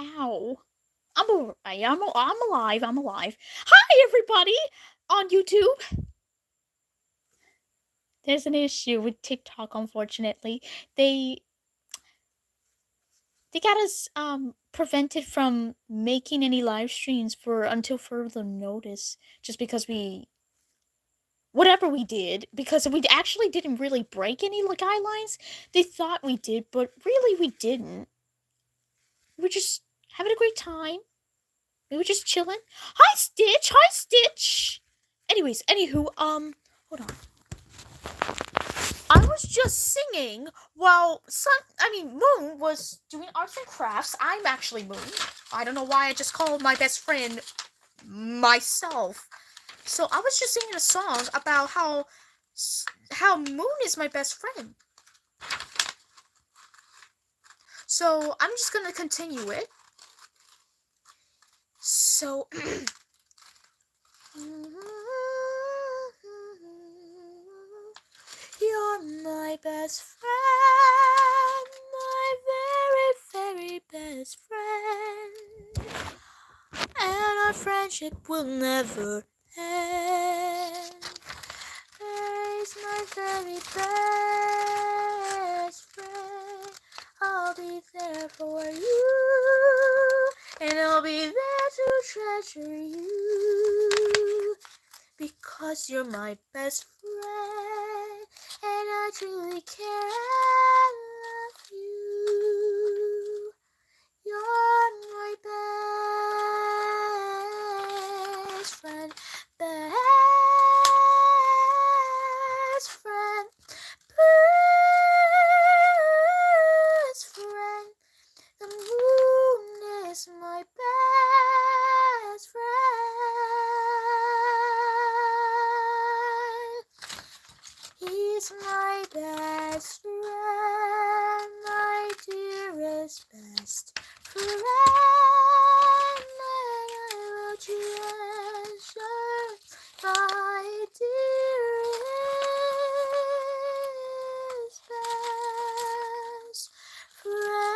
Ow. I'm alright. I'm alive. I'm alive. Hi, everybody on YouTube. There's an issue with TikTok, unfortunately. They got us prevented from making any live streams for until further notice, just because whatever we did, because we actually didn't really break any guidelines. They thought we did, but really we didn't. We were just having a great time. We were just chilling. Hi, Stitch! Hi, Stitch! Anyways, anywho, hold on. I was just singing while Moon was doing arts and crafts. I'm actually Moon. I don't know why I just called my best friend myself. So I was just singing a song about how Moon is my best friend. So I'm just gonna continue it. So you're my best friend, my very, very best friend, and our friendship will never end. He's my very best friend. I'll be there for you, and I'll be there to treasure you, because you're my best friend, and I truly care. I love you. You're my best friend, best friend, best friend. The moon is my best friend. He's my best friend, my dearest best friend, and I will treasure my dearest best friend.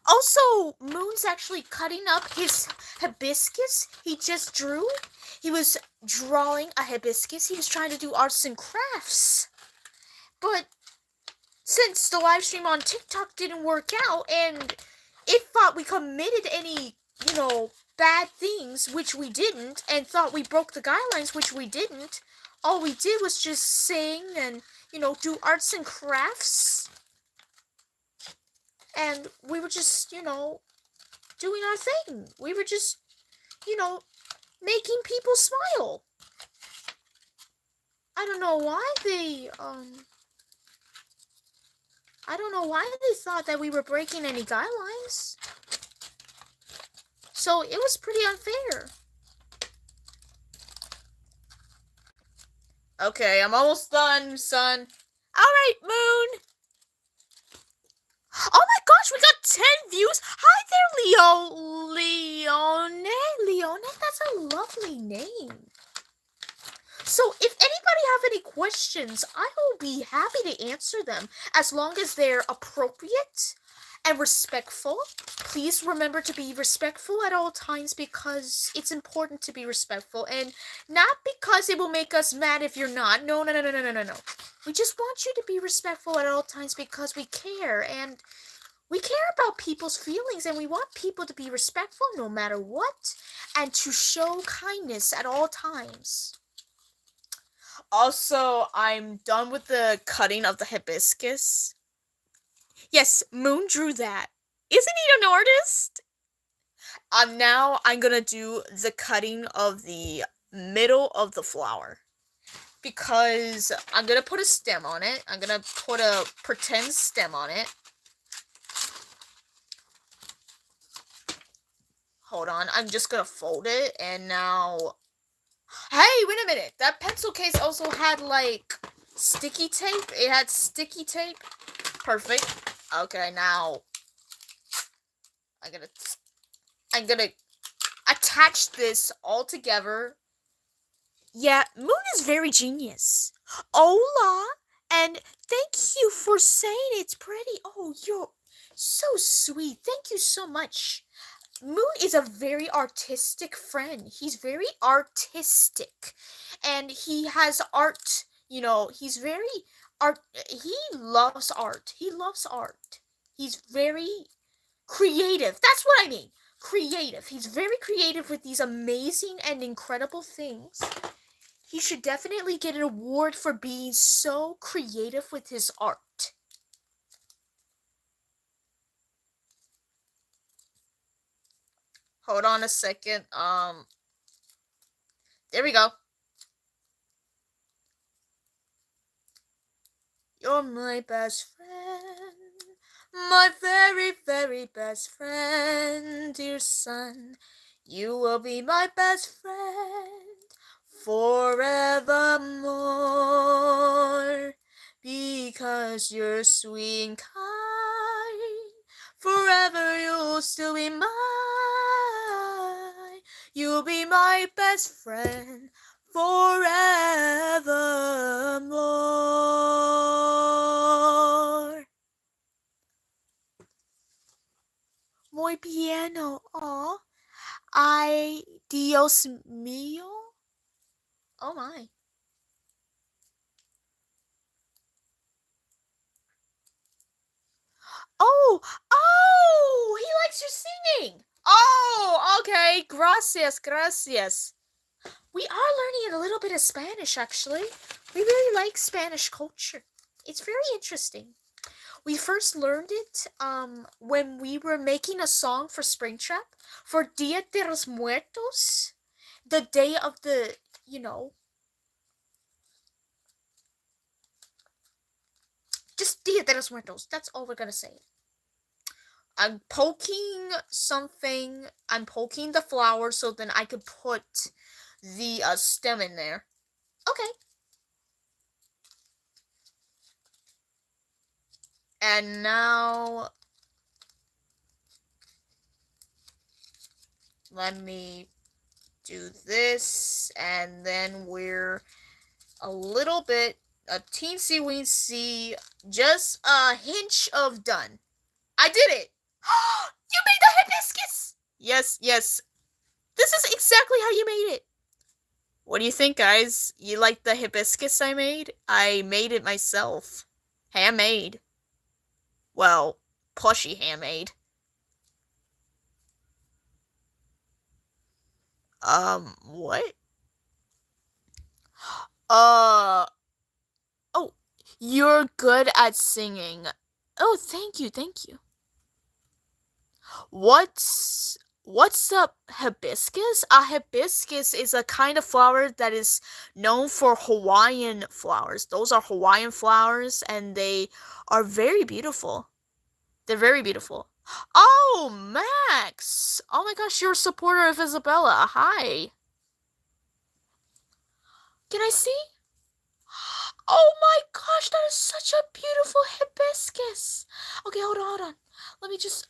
Also, Moon's actually cutting up his hibiscus he just drew. He was drawing a hibiscus. He was trying to do arts and crafts. But since the live stream on TikTok didn't work out and it thought we committed any, bad things, which we didn't, and thought we broke the guidelines, which we didn't, all we did was just sing and, do arts and crafts. And we were just, doing our thing. We were just, making people smile. I don't know why they thought that we were breaking any guidelines. So it was pretty unfair. Okay, I'm almost done, son. Alright, Moon. Oh my gosh, we got 10 views. Hi there, Leone, that's a lovely name. So if anybody have any questions, I will be happy to answer them as long as they're appropriate and respectful. Please remember to be respectful at all times, because it's important to be respectful, and not because it will make us mad if you're not. No. We just want you to be respectful at all times because we care, and we care about people's feelings, and we want people to be respectful no matter what, and to show kindness at all times. Also, I'm done with the cutting of the hibiscus. Yes, Moon drew that. Isn't he an artist? Now I'm gonna do the cutting of the middle of the flower, because I'm gonna put a stem on it. I'm gonna put a pretend stem on it. Hold on, I'm just gonna fold it, and now... Hey, wait a minute! That pencil case also had, sticky tape. It had sticky tape. Perfect. Okay, now... I'm gonna attach this all together. Yeah, Moon is very genius. Hola, and thank you for saying it's pretty. Oh, you're so sweet. Thank you so much. Moon is a very artistic friend. He's very artistic, and he has art. He's very art. He loves art. He loves art. He's very creative. That's what I mean. Creative. He's very creative with these amazing and incredible things. He should definitely get an award for being so creative with his art. Hold on a second. There we go. You're my best friend, my very, very best friend, dear son. You will be my best friend forevermore, because you're sweet and kind. Forever you'll still be mine. You'll be my best friend forevermore. Muy piano. Oh, ay, Dios mío. Oh my. Oh, he likes your singing. Oh, okay. Gracias, gracias. We are learning a little bit of Spanish, actually. We really like Spanish culture. It's very interesting. We first learned it when we were making a song for Springtrap for Dia de los Muertos, the day of the, just Dia de los Muertos. That's all we're gonna say. I'm poking something. I'm poking the flower so then I could put the stem in there. Okay. And now let me do this, and then we're a little bit, a teensy weensy, just a hinch of done. I did it! You made the hibiscus! Yes, yes. This is exactly how you made it. What do you think, guys? You like the hibiscus I made? I made it myself. Handmade. Well, plushy handmade. What? Oh, you're good at singing. Oh, thank you, thank you. What's a hibiscus? A hibiscus is a kind of flower that is known for Hawaiian flowers. Those are Hawaiian flowers, and they are very beautiful. They're very beautiful. Oh, Max! Oh my gosh, you're a supporter of Isabella. Hi. Can I see? Oh my gosh, that is such a beautiful hibiscus. Okay, hold on. Let me just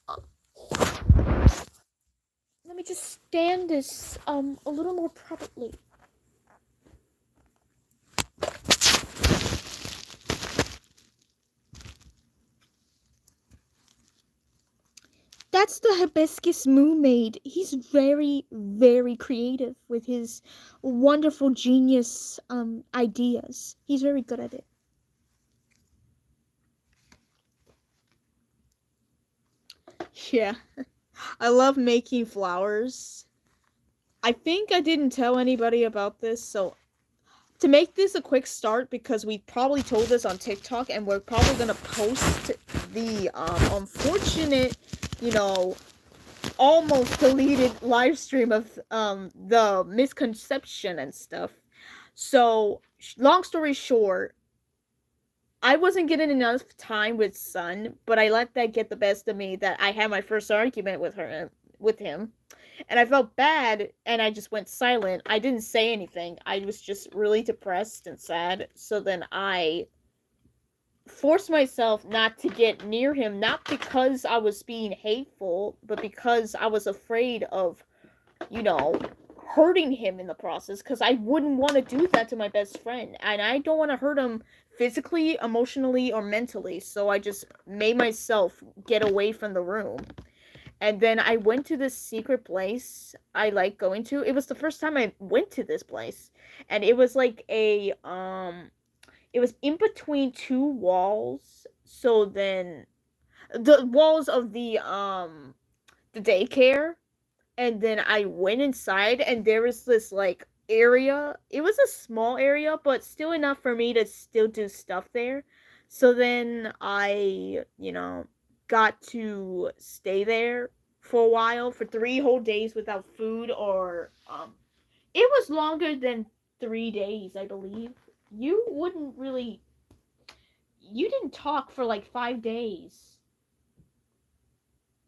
stand this a little more properly. That's the hibiscus Moo made. He's very, very creative with his wonderful genius ideas. He's very good at it. Yeah. I love making flowers. I think I didn't tell anybody about this, so to make this a quick start, because we probably told this on TikTok, and we're probably gonna post the unfortunate, almost deleted live stream of the misconception and stuff. So, long story short, I wasn't getting enough time with Sun, but I let that get the best of me that I had my first argument with him. And I felt bad, and I just went silent. I didn't say anything. I was just really depressed and sad. So then I forced myself not to get near him, not because I was being hateful, but because I was afraid of, hurting him in the process, because I wouldn't want to do that to my best friend, and I don't want to hurt him physically, emotionally, or mentally, so I just made myself get away from the room. And then I went to this secret place I like going to. It was the first time I went to this place, and it was like it was in between two walls, so then the walls of the daycare, and then I went inside, and there was this like area. It was a small area, but still enough for me to still do stuff there. So then I, got to stay there for a while, for 3 whole days without food, or it was longer than 3 days, I believe. You wouldn't really, you didn't talk for like 5 days.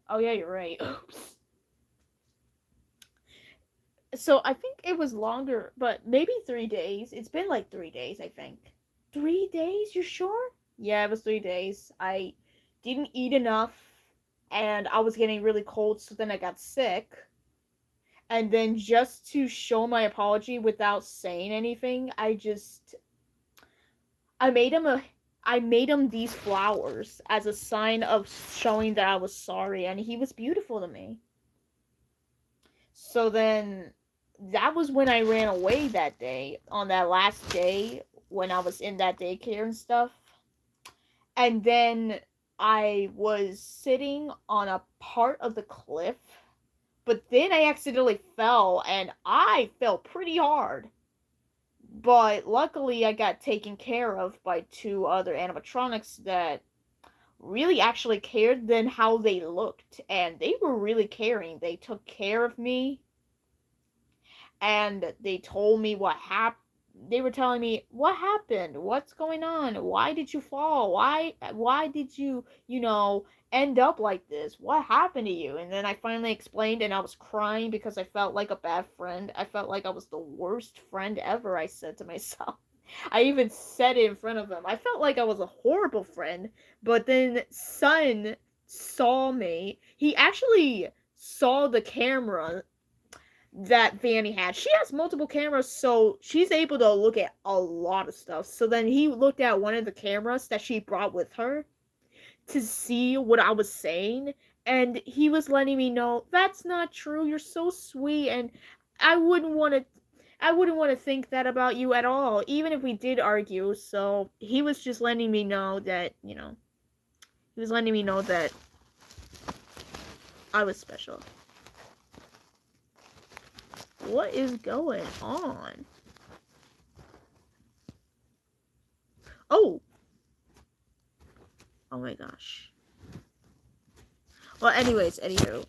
Oh yeah, you're right. Oops. So I think it was longer, but maybe 3 days. It's been like 3 days, I think. 3 days? You sure? Yeah, it was 3 days. I didn't eat enough, and I was getting really cold, so then I got sick. And then just to show my apology without saying anything, I made him these flowers as a sign of showing that I was sorry, and he was beautiful to me. So then that was when I ran away that day, on that last day when I was in that daycare and stuff. And then I was sitting on a part of the cliff, but then I accidentally fell, and I fell pretty hard. But luckily I got taken care of by two other animatronics that really actually cared than how they looked, and they were really caring. They took care of me, and they told me what happened. They were telling me what happened, what's going on, why did you fall, why did you end up like this, what happened to you. And then I finally explained, and I was crying because I felt like a bad friend. I felt like I was the worst friend ever, I said to myself. I even said it in front of them. I felt like I was a horrible friend. But then Sun saw me. He actually saw the camera that Vanny had. She has multiple cameras, so she's able to look at a lot of stuff. So then he looked at one of the cameras that she brought with her to see what I was saying, and he was letting me know that's not true. You're so sweet, and I wouldn't want to. I wouldn't want to think that about you at all, even if we did argue. So he was just letting me know that, he was letting me know that I was special. What is going on? Oh! Oh my gosh. Well, anyways, anywho,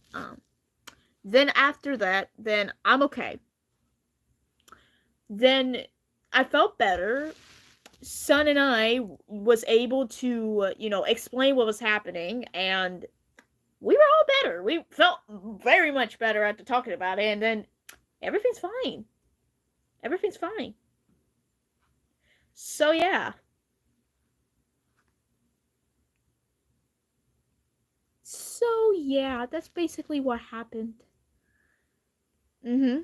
then after that, then I'm okay. Then I felt better. Sun and I was able to, explain what was happening, and we were all better. We felt very much better after talking about it, and then everything's fine. Everything's fine. So, yeah. So, yeah, that's basically what happened. Mm-hmm.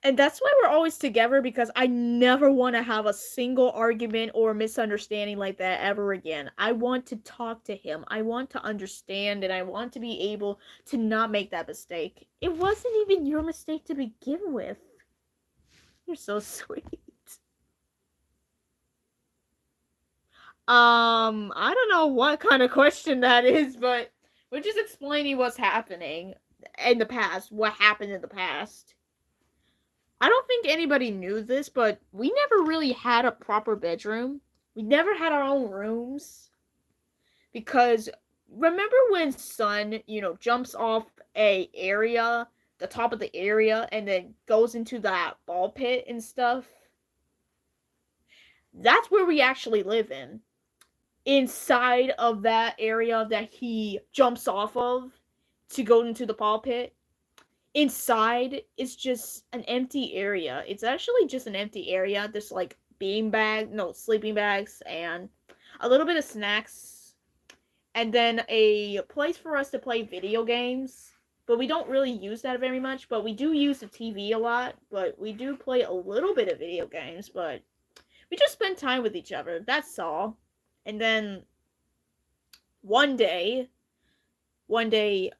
And that's why we're always together, because I never want to have a single argument or misunderstanding like that ever again. I want to talk to him. I want to understand, and I want to be able to not make that mistake. It wasn't even your mistake to begin with. You're so sweet. I don't know what kind of question that is, but we're just explaining what's happening in the past, what happened in the past. I don't think anybody knew this, but we never really had a proper bedroom. We never had our own rooms. Because remember when Sun, jumps off the top of the area, and then goes into that ball pit and stuff? That's where we actually live in. Inside of that area that he jumps off of to go into the ball pit. Inside is just an empty area. It's actually just an empty area. There's like sleeping bags, and a little bit of snacks, and then a place for us to play video games. but we don't really use that very much. But we do use the TV a lot, but we do play a little bit of video games, but we just spend time with each other. That's all. And then one day, one day,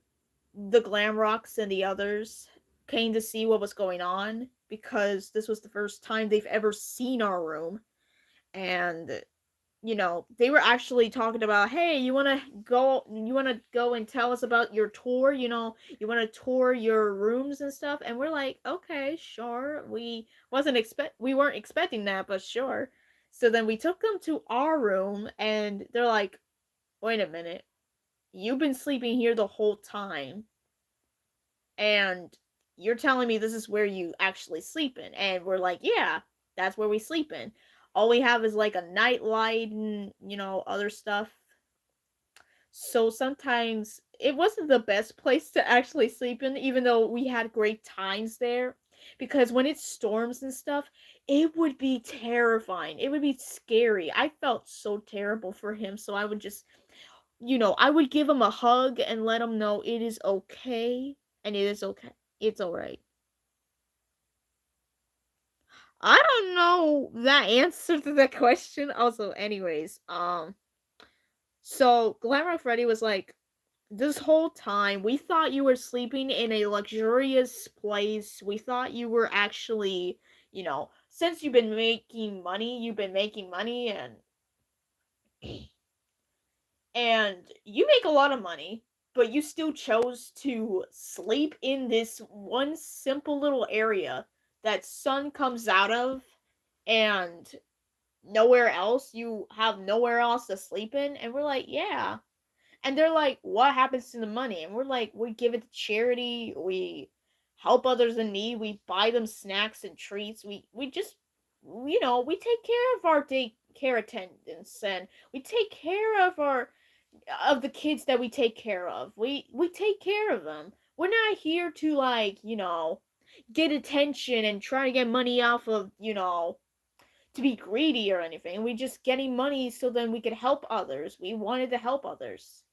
the Glamrocks and the others came to see what was going on because this was the first time they've ever seen our room. And they were actually talking about, hey, you want to go and tell us about your tour, you want to tour your rooms and stuff. And we're like, okay, sure. We weren't expecting that, but sure. So then we took them to our room and they're like, wait a minute, you've been sleeping here the whole time and you're telling me this is where you actually sleep in. And we're like, yeah, that's where we sleep in. All we have is like a night light and other stuff. So sometimes it wasn't the best place to actually sleep in, even though we had great times there, because when it storms and stuff, it would be terrifying, it would be scary. I felt so terrible for him, so I would just, I would give him a hug and let him know it is okay. And it is okay. It's all right. I don't know that answer to that question. Also, anyways, so Glamour Freddy was like, this whole time we thought you were sleeping in a luxurious place. We thought you were actually, since you've been making money and you make a lot of money, but you still chose to sleep in this one simple little area that sun comes out of, and nowhere else. You have nowhere else to sleep in. And we're like, yeah. And they're like, what happens to the money? And we're like, we give it to charity, we help others in need, we buy them snacks and treats, we just, we take care of our daycare attendants, and we take care of the kids that we take care of. We take care of them. We're not here to, like, get attention and try to get money off of, to be greedy or anything. We just getting money so then we could help others. We wanted to help others.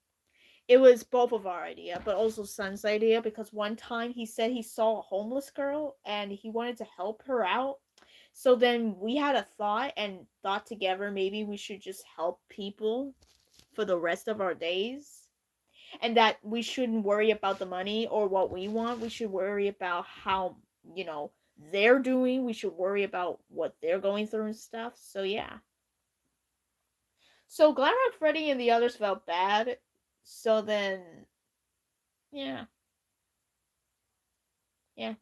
It was both of our idea, but also Sun's idea, because one time he said he saw a homeless girl and he wanted to help her out. So then we had a thought and thought together, maybe we should just help people for the rest of our days. And that we shouldn't worry about the money or what we want. We should worry about how, they're doing. We should worry about what they're going through and stuff. So yeah. So Glamrock Freddy and the others felt bad. So then, yeah. Yeah.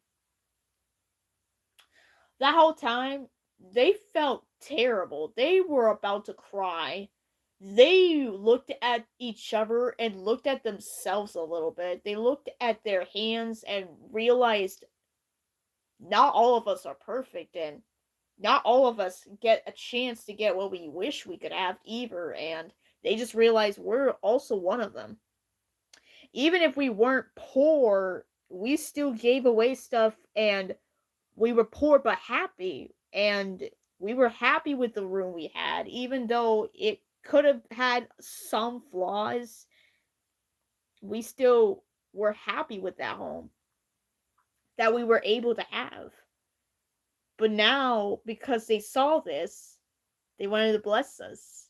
That whole time, they felt terrible. They were about to cry. They looked at each other and looked at themselves a little bit. They looked at their hands and realized not all of us are perfect, and not all of us get a chance to get what we wish we could have either. And they just realized we're also one of them. Even if we weren't poor, we still gave away stuff, and we were poor but happy, and we were happy with the room we had, even though it could have had some flaws. We still were happy with that home that we were able to have. But now, because they saw this, they wanted to bless us.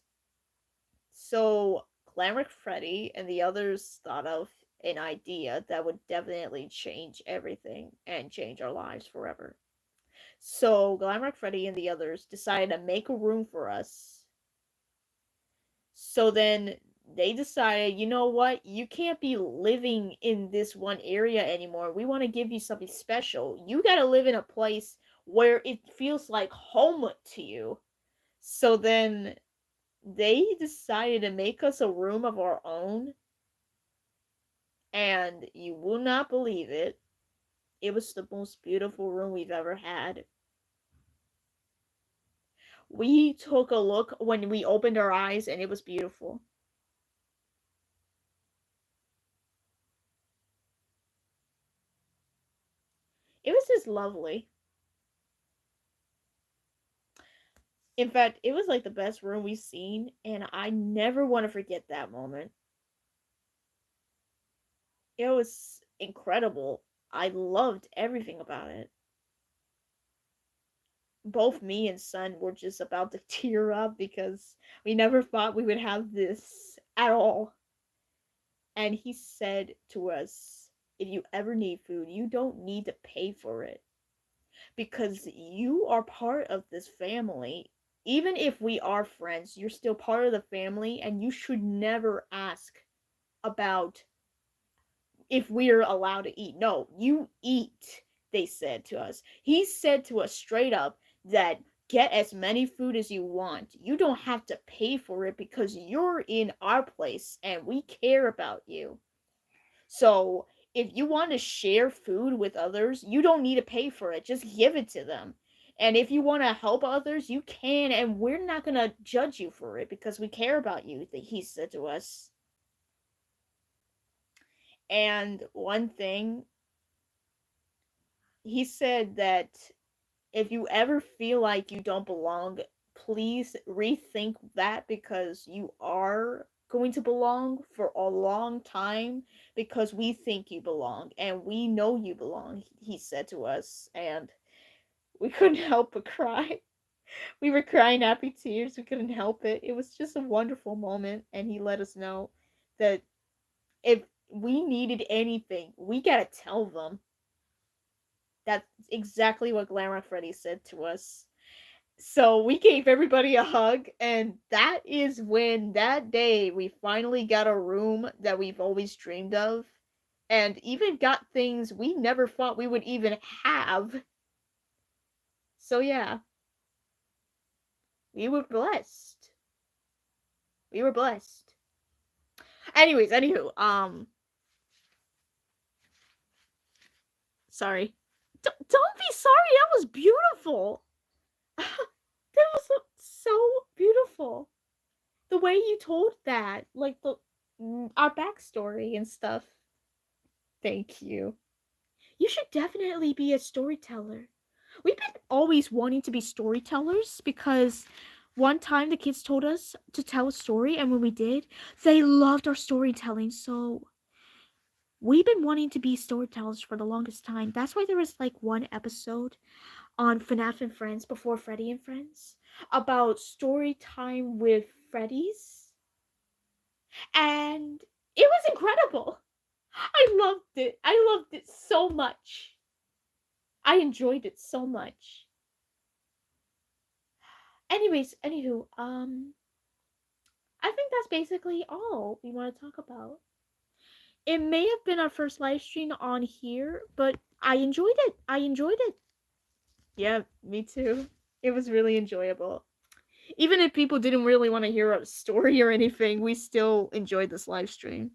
So Glamric Freddy and the others thought of an idea that would definitely change everything and change our lives forever. So Glamrock Freddy and the others decided to make a room for us. So then they decided, you know what? You can't be living in this one area anymore. We want to give you something special. You got to live in a place where it feels like home to you. So then they decided to make us a room of our own. And you will not believe it. It was the most beautiful room we've ever had. We took a look when we opened our eyes, and it was beautiful. It was just lovely. In fact, it was like the best room we've seen, and I never want to forget that moment. incredible. I loved everything about it. Both me and Son were just about to tear up because we never thought we would have this at all. And he said to us, if you ever need food, you don't need to pay for it because you are part of this family. Even if we are friends, you're still part of the family, and you should never ask about if we're allowed to eat. No, you eat, they said to us. He said to us straight up that get as many food as you want. You don't have to pay for it because you're in our place and we care about you. So if you want to share food with others, you don't need to pay for it. Just give it to them. And if you want to help others, you can, and we're not going to judge you for it because we care about you, he said to us. And one thing, he said that if you ever feel like you don't belong, please rethink that because you are going to belong for a long time because we think you belong and we know you belong, he said to us. And we couldn't help but cry. We were crying happy tears. We couldn't help it. It was just a wonderful moment. And he let us know that if we needed anything, we gotta tell them. That's exactly what Glamour Freddy said to us. So we gave everybody a hug, and that is when that day we finally got a room that we've always dreamed of, and even got things we never thought we would even have. So yeah, we were blessed. We were blessed. Anyways, anywho, sorry. Don't be sorry. That was beautiful. That was so beautiful. The way you told that, like our backstory and stuff. Thank you. You should definitely be a storyteller. We've been always wanting to be storytellers because one time the kids told us to tell a story, and when we did, they loved our storytelling. So we've been wanting to be storytellers for the longest time. That's why there was like one episode on FNAF and Friends before Freddy and Friends about story time with Freddy's. And it was incredible. I loved it. I loved it so much. I enjoyed it so much. Anyways, anywho, I think that's basically all we want to talk about. It may have been our first live stream on here, but I enjoyed it. I enjoyed it. Yeah, me too. It was really enjoyable. Even if people didn't really want to hear a story or anything, we still enjoyed this live stream.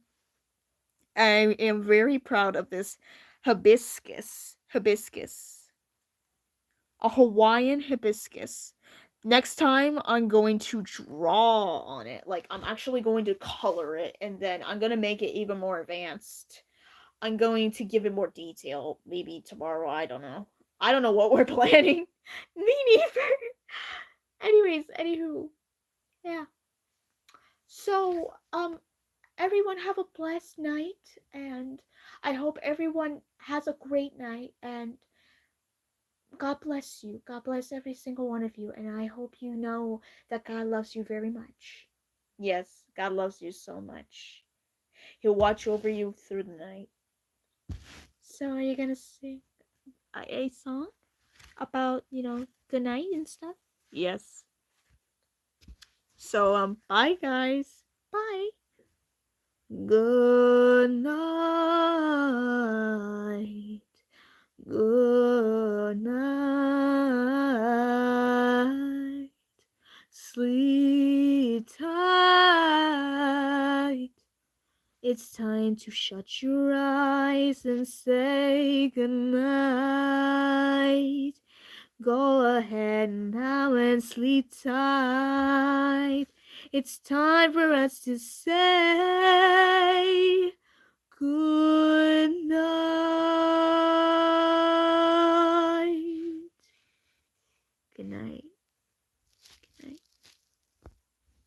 I am very proud of this hibiscus. Hibiscus. A Hawaiian hibiscus. Next time, I'm going to draw on it. Like, I'm actually going to color it, and then I'm going to make it even more advanced. I'm going to give it more detail. Maybe tomorrow, I don't know. I don't know what we're planning. Me neither. Anyways, anywho. Yeah. So, everyone have a blessed night, and I hope everyone has a great night, and God bless you. God bless every single one of you, and I hope you know that God loves you very much. Yes, God loves you so much. He'll watch over you through the night. So, are you gonna sing a song about, the night and stuff? Yes. So, bye, guys. Bye. Good night. Good night. Sleep tight. It's time to shut your eyes and say goodnight. Go ahead now and sleep tight. It's time for us to say good night.